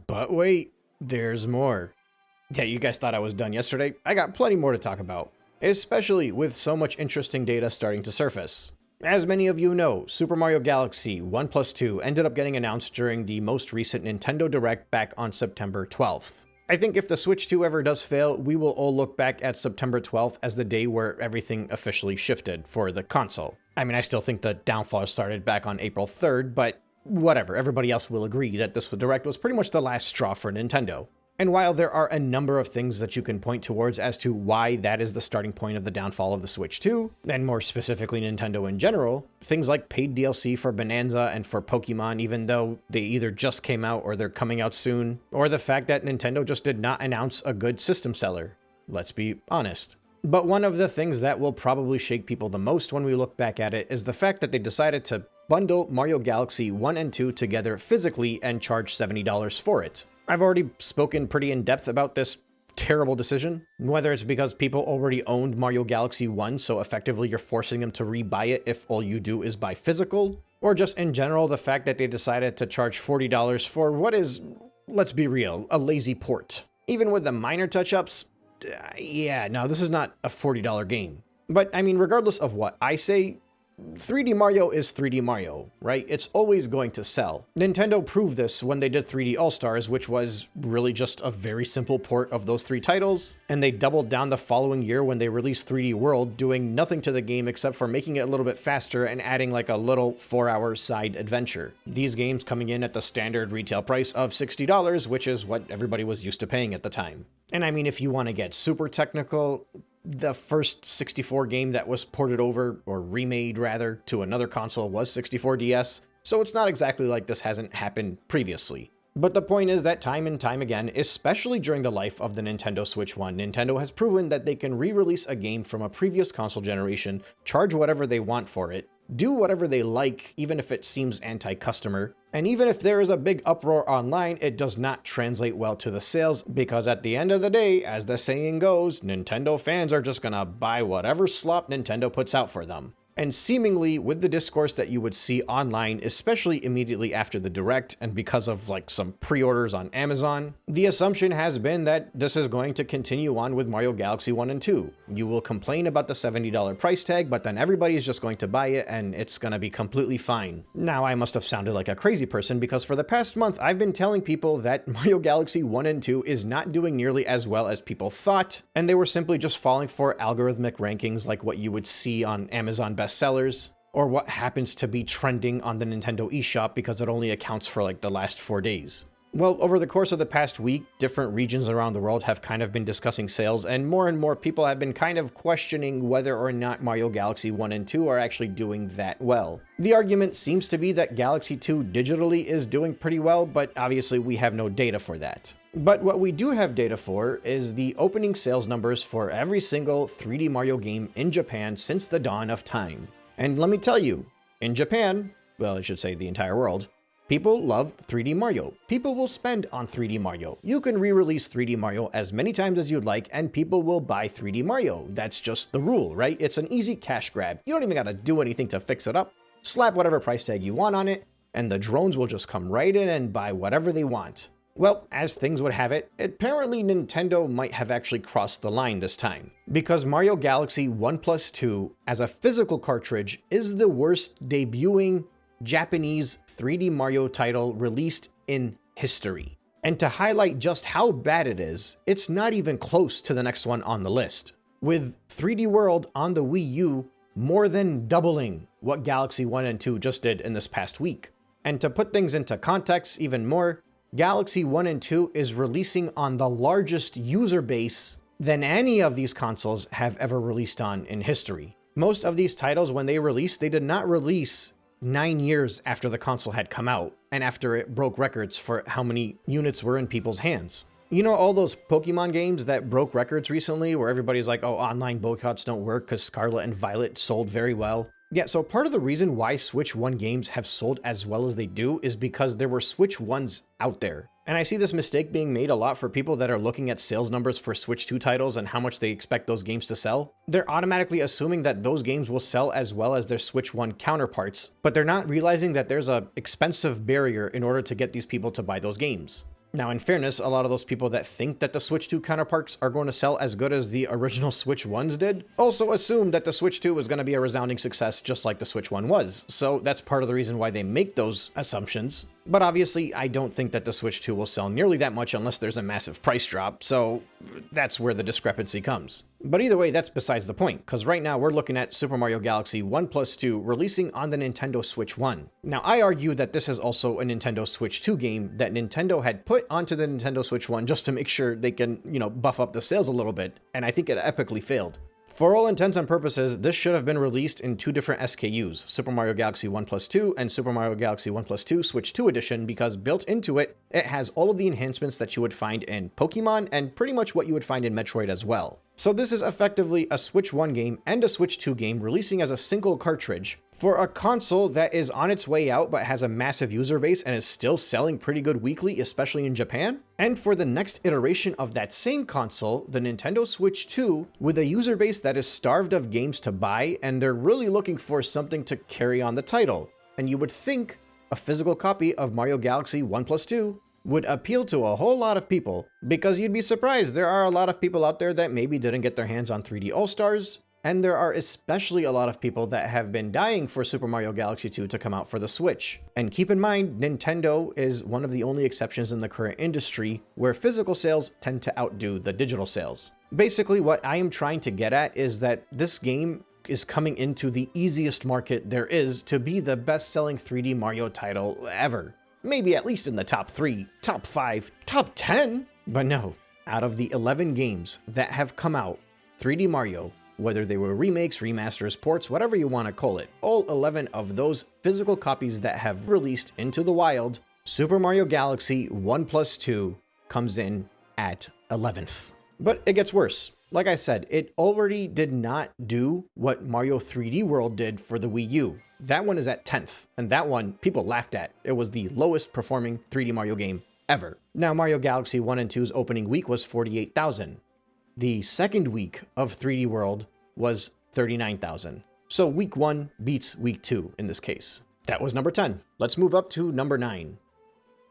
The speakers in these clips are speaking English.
But wait, there's more. Yeah, you guys thought I was done yesterday? I got plenty more to talk about, especially with so much interesting data starting to surface. As many of you know, Super Mario Galaxy 1 plus 2 ended up getting announced during the most recent Nintendo Direct back on September 12th. I think if the Switch 2 ever does fail, we will all look back at September 12th as the day where everything officially shifted for the console. I mean, I still think the downfall started back on April 3rd, but whatever, everybody else will agree that this Direct was pretty much the last straw for Nintendo. And while there are a number of things that you can point towards as to why that is the starting point of the downfall of the Switch 2, and more specifically Nintendo in general, things like paid DLC for Bonanza and for Pokemon, even though they either just came out or they're coming out soon, or the fact that Nintendo just did not announce a good system seller. Let's be honest. But one of the things that will probably shake people the most when we look back at it is the fact that they decided to bundle Mario Galaxy 1 and 2 together physically and charge $70 for it. I've already spoken pretty in depth about this terrible decision, whether it's because people already owned Mario Galaxy 1, so effectively you're forcing them to rebuy it if all you do is buy physical, or just in general the fact that they decided to charge $40 for what is, let's be real, a lazy port. Even with the minor touch-ups, yeah, no, this is not a $40 game. But I mean, regardless of what I say, 3D Mario is 3D Mario, right? It's always going to sell. Nintendo proved this when they did 3D All-Stars, which was really just a very simple port of those three titles, and they doubled down the following year when they released 3D World, doing nothing to the game except for making it a little bit faster and adding like a little 4-hour side adventure. These games coming in at the standard retail price of $60, which is what everybody was used to paying at the time. And I mean, if you want to get super technical, the first 64 game that was ported over, or remade rather, to another console was 64DS, so it's not exactly like this hasn't happened previously. But the point is that time and time again, especially during the life of the Nintendo Switch 1, Nintendo has proven that they can re-release a game from a previous console generation, charge whatever they want for it, do whatever they like, even if it seems anti-customer, and even if there is a big uproar online, it does not translate well to the sales, because at the end of the day, as the saying goes, Nintendo fans are just gonna buy whatever slop Nintendo puts out for them. And seemingly, with the discourse that you would see online, especially immediately after the Direct, and because of like some pre-orders on Amazon, the assumption has been that this is going to continue on with Mario Galaxy 1 and 2. You will complain about the $70 price tag, but then everybody is just going to buy it and it's gonna be completely fine. Now, I must have sounded like a crazy person because for the past month, I've been telling people that Mario Galaxy 1 and 2 is not doing nearly as well as people thought, and they were simply just falling for algorithmic rankings like what you would see on Amazon bestsellers, or what happens to be trending on the Nintendo eShop because it only accounts for like the last 4 days. Well, over the course of the past week, different regions around the world have kind of been discussing sales, and more people have been kind of questioning whether or not Mario Galaxy 1 and 2 are actually doing that well. The argument seems to be that Galaxy 2 digitally is doing pretty well, but obviously we have no data for that. But what we do have data for is the opening sales numbers for every single 3D Mario game in Japan since the dawn of time. And let me tell you, in Japan, well, I should say the entire world, people love 3D Mario. People will spend on 3D Mario. You can re-release 3D Mario as many times as you'd like, and people will buy 3D Mario. That's just the rule, right? It's an easy cash grab. You don't even gotta do anything to fix it up. Slap whatever price tag you want on it, and the drones will just come right in and buy whatever they want. Well, as things would have it, apparently Nintendo might have actually crossed the line this time, because Mario Galaxy 1 plus 2 as a physical cartridge is the worst debuting Japanese 3D Mario title released in history. And to highlight just how bad it is, it's not even close to the next one on the list, with 3D World on the Wii U more than doubling what Galaxy 1 and 2 just did in this past week. And to put things into context even more, Galaxy 1 and 2 is releasing on the largest user base than any of these consoles have ever released on in history. Most of these titles, when they released, they did not release 9 years after the console had come out and after it broke records for how many units were in people's hands. You know, all those Pokemon games that broke records recently where everybody's like, oh, online boycotts don't work because Scarlet and Violet sold very well. Yeah, so part of the reason why Switch 1 games have sold as well as they do is because there were Switch 1s out there. And I see this mistake being made a lot for people that are looking at sales numbers for Switch 2 titles and how much they expect those games to sell. They're automatically assuming that those games will sell as well as their Switch 1 counterparts, but they're not realizing that there's an expensive barrier in order to get these people to buy those games. Now, in fairness, a lot of those people that think that the Switch 2 counterparts are going to sell as good as the original Switch 1s did also assume that the Switch 2 was going to be a resounding success just like the Switch 1 was. So that's part of the reason why they make those assumptions. But obviously, I don't think that the Switch 2 will sell nearly that much unless there's a massive price drop, so that's where the discrepancy comes. But either way, that's besides the point, because right now we're looking at Super Mario Galaxy 1+2 releasing on the Nintendo Switch 1. Now, I argue that this is also a Nintendo Switch 2 game that Nintendo had put onto the Nintendo Switch 1 just to make sure they can, buff up the sales a little bit, and I think it epically failed. For all intents and purposes, this should have been released in two different SKUs, Super Mario Galaxy 1+2 and Super Mario Galaxy 1+2 Switch 2 Edition, because built into it, it has all of the enhancements that you would find in Pokemon and pretty much what you would find in Metroid as well. So this is effectively a Switch 1 game and a Switch 2 game releasing as a single cartridge for a console that is on its way out but has a massive user base and is still selling pretty good weekly, especially in Japan. And for the next iteration of that same console, the Nintendo Switch 2, with a user base that is starved of games to buy, and they're really looking for something to carry on the title. And you would think a physical copy of Mario Galaxy 1+2 would appeal to a whole lot of people, because you'd be surprised there are a lot of people out there that maybe didn't get their hands on 3D All-Stars, and there are especially a lot of people that have been dying for Super Mario Galaxy 2 to come out for the Switch. And keep in mind, Nintendo is one of the only exceptions in the current industry where physical sales tend to outdo the digital sales. Basically, what I am trying to get at is that this game is coming into the easiest market there is to be the best-selling 3D Mario title ever. Maybe at least in the top 3, top 5, top 10. But no, out of the 11 games that have come out, 3D Mario, whether they were remakes, remasters, ports, whatever you want to call it, all 11 of those physical copies that have released into the wild, Super Mario Galaxy 1+2 comes in at 11th. But it gets worse. Like I said, it already did not do what Mario 3D World did for the Wii U. That one is at 10th, and that one people laughed at. It was the lowest performing 3D Mario game ever. Now, Mario Galaxy 1 and 2's opening week was 48,000. The second week of 3D World was 39,000. So week 1 beats week 2 in this case. That was number 10. Let's move up to number 9.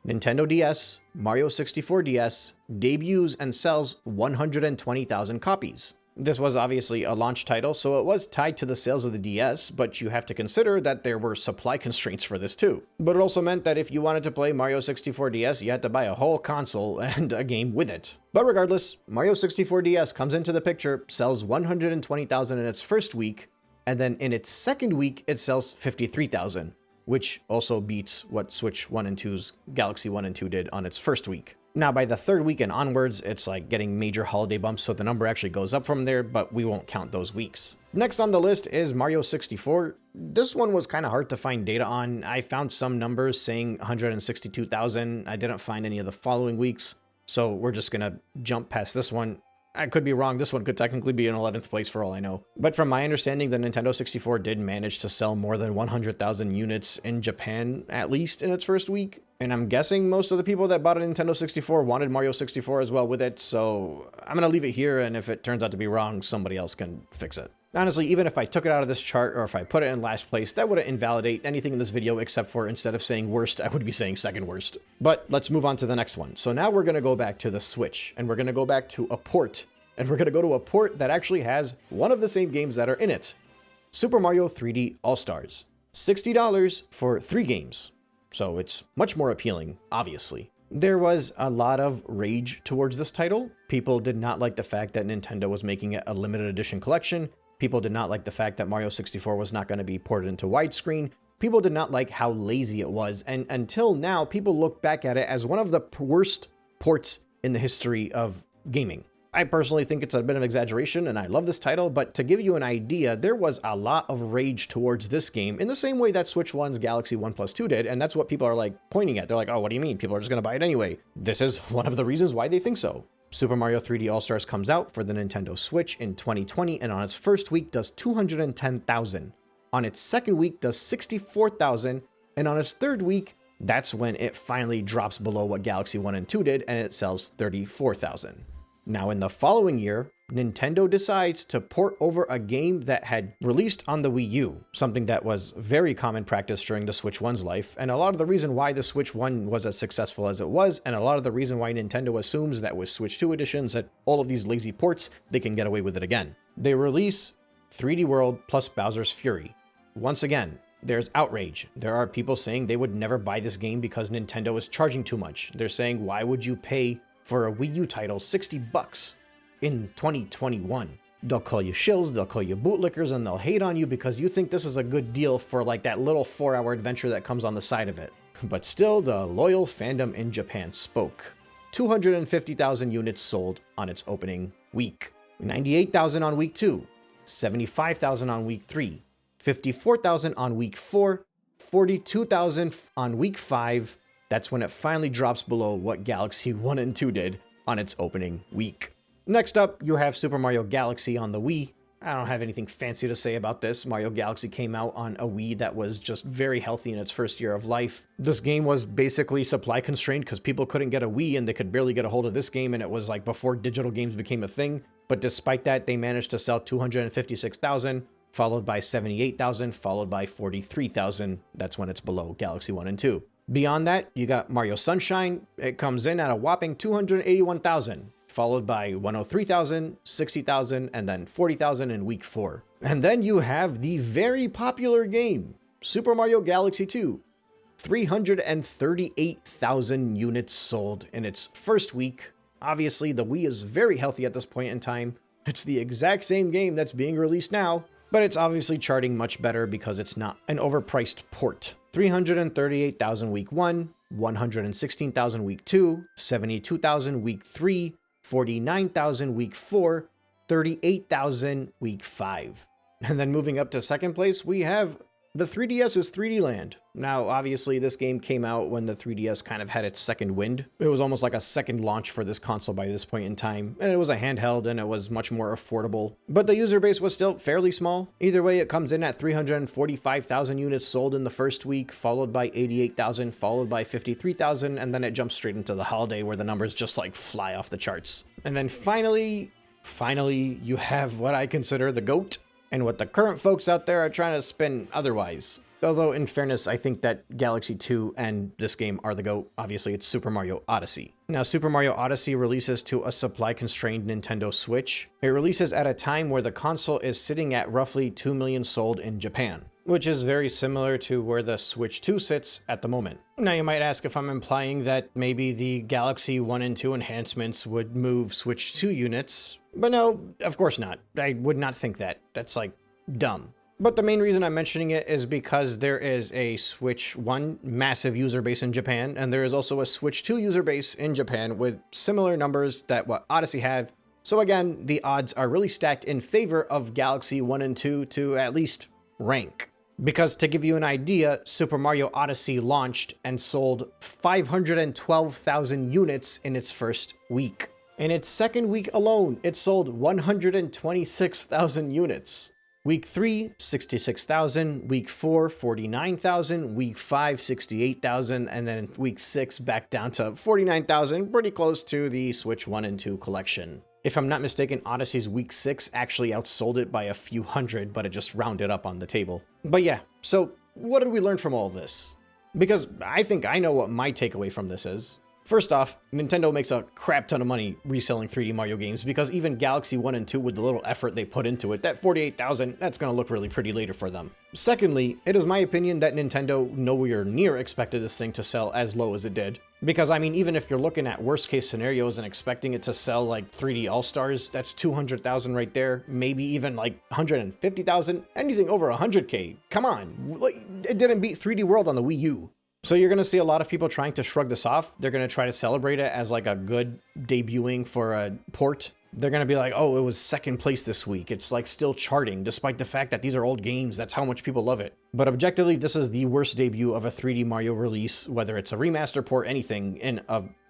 Nintendo DS, Mario 64 DS, debuts and sells 120,000 copies. This was obviously a launch title, so it was tied to the sales of the DS, but you have to consider that there were supply constraints for this too. But it also meant that if you wanted to play Mario 64 DS, you had to buy a whole console and a game with it. But regardless, Mario 64 DS comes into the picture, sells 120,000 in its first week, and then in its second week, it sells 53,000, which also beats what Switch 1 and 2's Galaxy 1 and 2 did on its first week. Now, by the third week and onwards, it's like getting major holiday bumps, so the number actually goes up from there, but we won't count those weeks. Next on the list is Mario 64. This one was kind of hard to find data on. I found some numbers saying 162,000. I didn't find any of the following weeks, so we're just gonna jump past this one. I could be wrong. This one could technically be in 11th place for all I know. But from my understanding, the Nintendo 64 did manage to sell more than 100,000 units in Japan, at least in its first week. And I'm guessing most of the people that bought a Nintendo 64 wanted Mario 64 as well with it. So I'm going to leave it here. And if it turns out to be wrong, somebody else can fix it. Honestly, even if I took it out of this chart or if I put it in last place, that wouldn't invalidate anything in this video except for instead of saying worst, I would be saying second worst. But let's move on to the next one. So now we're going to go back to the Switch and we're going to go back to a port. And we're going to go to a port that actually has one of the same games that are in it. Super Mario 3D All-Stars. $60 for 3 games. So it's much more appealing, obviously. There was a lot of rage towards this title. People did not like the fact that Nintendo was making it a limited edition collection. People did not like the fact that Mario 64 was not going to be ported into widescreen. People did not like how lazy it was. And until now, people look back at it as one of the worst ports in the history of gaming. I personally think it's a bit of exaggeration and I love this title, but to give you an idea, there was a lot of rage towards this game in the same way that Switch 1's Galaxy 1+2 did, and that's what people are like pointing at. They're like, oh, what do you mean? People are just going to buy it anyway. This is one of the reasons why they think so. Super Mario 3D All-Stars comes out for the Nintendo Switch in 2020, and on its first week does 210,000. On its second week does 64,000, and on its third week, that's when it finally drops below what Galaxy 1 and 2 did, and it sells 34,000. Now in the following year, Nintendo decides to port over a game that had released on the Wii U, something that was very common practice during the Switch 1's life, and a lot of the reason why the Switch 1 was as successful as it was, and a lot of the reason why Nintendo assumes that with Switch 2 editions and all of these lazy ports, they can get away with it again. They release 3D World plus Bowser's Fury. Once again, there's outrage. There are people saying they would never buy this game because Nintendo is charging too much. They're saying, why would you pay for a Wii U title $60 in 2021? They'll call you shills, they'll call you bootlickers, and they'll hate on you because you think this is a good deal for like that little 4-hour adventure that comes on the side of it. But still, the loyal fandom in Japan spoke. 250,000 units sold on its opening week. 98,000 on week 2. 75,000 on week 3. 54,000 on week 4. 42,000 on week 5. That's when it finally drops below what Galaxy 1 and 2 did on its opening week. Next up, you have Super Mario Galaxy on the Wii. I don't have anything fancy to say about this. Mario Galaxy came out on a Wii that was just very healthy in its first year of life. This game was basically supply constrained because people couldn't get a Wii and they could barely get a hold of this game, and it was like before digital games became a thing. But despite that, they managed to sell 256,000, followed by 78,000, followed by 43,000. That's when it's below Galaxy 1 and 2. Beyond that, you got Mario Sunshine. It comes in at a whopping 281,000, followed by 103,000, 60,000, and then 40,000 in week 4. And then you have the very popular game, Super Mario Galaxy 2. 338,000 units sold in its first week. Obviously, the Wii is very healthy at this point in time. It's the exact same game that's being released now, but it's obviously charting much better because it's not an overpriced port. 338,000 week 1, 116,000 week 2, 72,000 week 3, 49,000 week 4, 38,000 week 5. And then moving up to second place, we have the 3DS's 3D Land. Now, obviously, this game came out when the 3DS kind of had its second wind. It was almost like a second launch for this console by this point in time, and it was a handheld and it was much more affordable. But the user base was still fairly small. Either way, it comes in at 345,000 units sold in the first week, followed by 88,000, followed by 53,000, and then it jumps straight into the holiday where the numbers just like fly off the charts. And then finally, you have what I consider the GOAT, and what the current folks out there are trying to spin otherwise. Although, in fairness, I think that Galaxy 2 and this game are the GOAT. Obviously, it's Super Mario Odyssey. Now, Super Mario Odyssey releases to a supply-constrained Nintendo Switch. It releases at a time where the console is sitting at roughly 2 million sold in Japan, which is very similar to where the Switch 2 sits at the moment. Now, you might ask if I'm implying that maybe the Galaxy 1 and 2 enhancements would move Switch 2 units, but no, of course not. I would not think that. That's like dumb. But the main reason I'm mentioning it is because there is a Switch 1 massive user base in Japan, and there is also a Switch 2 user base in Japan with similar numbers that what Odyssey have. So again, the odds are really stacked in favor of Galaxy 1 and 2 to at least rank. Because to give you an idea, Super Mario Odyssey launched and sold 512,000 units in its first week. In its second week alone, it sold 126,000 units. Week 3, 66,000, week 4, 49,000, week 5, 68,000, and then week 6 back down to 49,000, pretty close to the Switch 1 and 2 collection. If I'm not mistaken, Odyssey's week 6 actually outsold it by a few hundred, but it just rounded up on the table. But yeah, so what did we learn from all this? Because I think I know what my takeaway from this is. First off, Nintendo makes a crap ton of money reselling 3D Mario games because even Galaxy 1 and 2, with the little effort they put into it, that 48,000, that's gonna look really pretty later for them. Secondly, it is my opinion that Nintendo nowhere near expected this thing to sell as low as it did. Because I mean, even if you're looking at worst case scenarios and expecting it to sell like 3D All-Stars, that's 200,000 right there, maybe even like 150,000, anything over 100K. Come on, it didn't beat 3D World on the Wii U. So you're going to see a lot of people trying to shrug this off. They're going to try to celebrate it as like a good debuting for a port. They're going to be like, oh, it was second place this week. It's like still charting, despite the fact that these are old games. That's how much people love it. But objectively, this is the worst debut of a 3D Mario release, whether it's a remaster, port, anything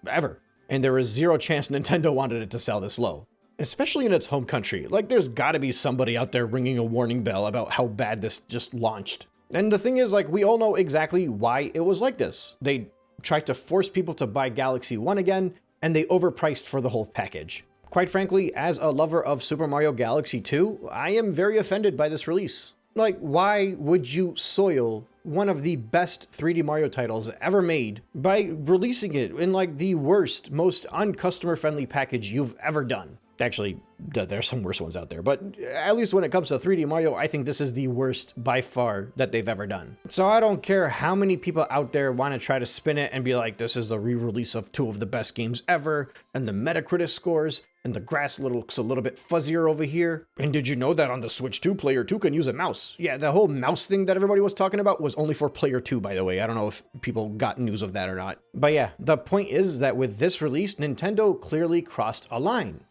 ever. And there is zero chance Nintendo wanted it to sell this low, especially in its home country. Like, there's got to be somebody out there ringing a warning bell about how bad this just launched. And the thing is, like, we all know exactly why it was like this. They tried to force people to buy Galaxy 1 again, and they overpriced for the whole package. Quite frankly, as a lover of Super Mario Galaxy 2, I am very offended by this release. Like, why would you soil one of the best 3D Mario titles ever made by releasing it in like the worst, most uncustomer friendly package you've ever done? Actually, there's some worse ones out there, but at least when it comes to 3D Mario, I think this is the worst by far that they've ever done. So I don't care how many people out there want to try to spin it and be like, this is the re-release of two of the best games ever, and the Metacritic scores, and the grass looks a little bit fuzzier over here. And did you know that on the Switch 2, player 2 can use a mouse? Yeah, the whole mouse thing that everybody was talking about was only for player 2, by the way. I don't know if people got news of that or not. But yeah, the point is that with this release, Nintendo clearly crossed a line.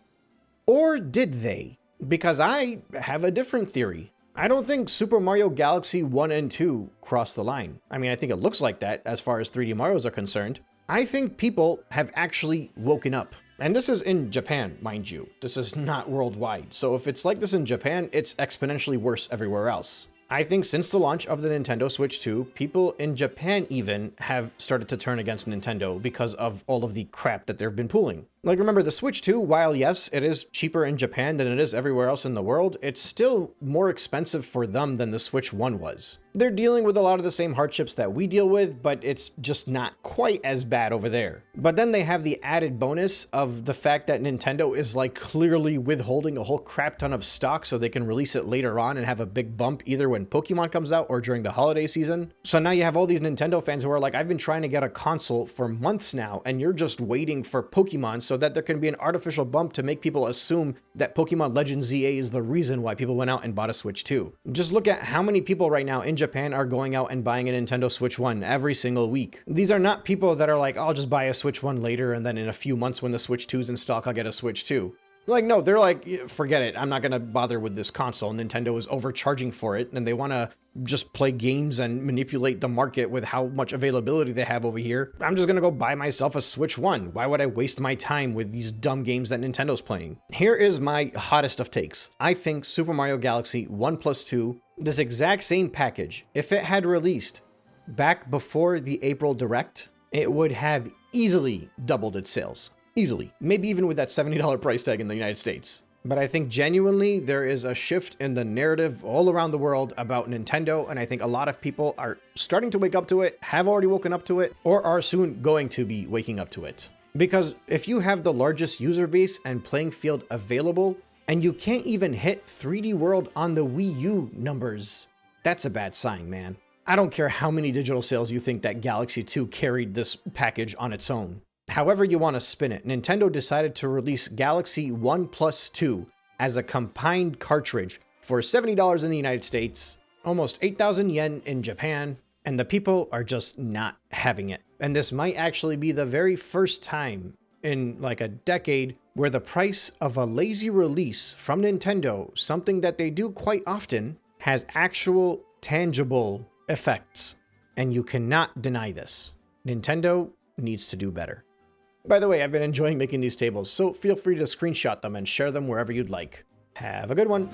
Or did they? Because I have a different theory. I don't think Super Mario Galaxy 1 and 2 crossed the line. I mean, I think it looks like that as far as 3D Marios are concerned. I think people have actually woken up. And this is in Japan, mind you. This is not worldwide. So if it's like this in Japan, it's exponentially worse everywhere else. I think since the launch of the Nintendo Switch 2, people in Japan even have started to turn against Nintendo because of all of the crap that they've been pulling. Like, remember, the Switch 2, while yes, it is cheaper in Japan than it is everywhere else in the world, it's still more expensive for them than the Switch 1 was. They're dealing with a lot of the same hardships that we deal with, but it's just not quite as bad over there. But then they have the added bonus of the fact that Nintendo is like clearly withholding a whole crap ton of stock so they can release it later on and have a big bump either when Pokemon comes out or during the holiday season. So now you have all these Nintendo fans who are like, I've been trying to get a console for months now, and you're just waiting for Pokemon so that there can be an artificial bump to make people assume that Pokemon Legends ZA is the reason why people went out and bought a Switch 2. Just look at how many people right now in Japan are going out and buying a Nintendo Switch 1 every single week. These are not people that are like, I'll just buy a Switch 1 later and then in a few months when the Switch 2's in stock, I'll get a Switch 2. Like, no, they're like, forget it. I'm not going to bother with this console. Nintendo is overcharging for it, and they want to just play games and manipulate the market with how much availability they have over here. I'm just going to go buy myself a Switch 1. Why would I waste my time with these dumb games that Nintendo's playing? Here is my hottest of takes. I think Super Mario Galaxy 1+2, this exact same package, if it had released back before the April Direct, it would have easily doubled its sales. Easily. Maybe even with that $70 price tag in the United States. But I think genuinely there is a shift in the narrative all around the world about Nintendo, and I think a lot of people are starting to wake up to it, have already woken up to it, or are soon going to be waking up to it. Because if you have the largest user base and playing field available, and you can't even hit 3D World on the Wii U numbers, that's a bad sign, man. I don't care how many digital sales you think that Galaxy 2 carried this package on its own. However you want to spin it, Nintendo decided to release Galaxy 1+2 as a combined cartridge for $70 in the United States, almost 8,000 yen in Japan, and the people are just not having it. And this might actually be the very first time in like a decade where the price of a lazy release from Nintendo, something that they do quite often, has actual tangible effects. And you cannot deny this. Nintendo needs to do better. By the way, I've been enjoying making these tables, so feel free to screenshot them and share them wherever you'd like. Have a good one.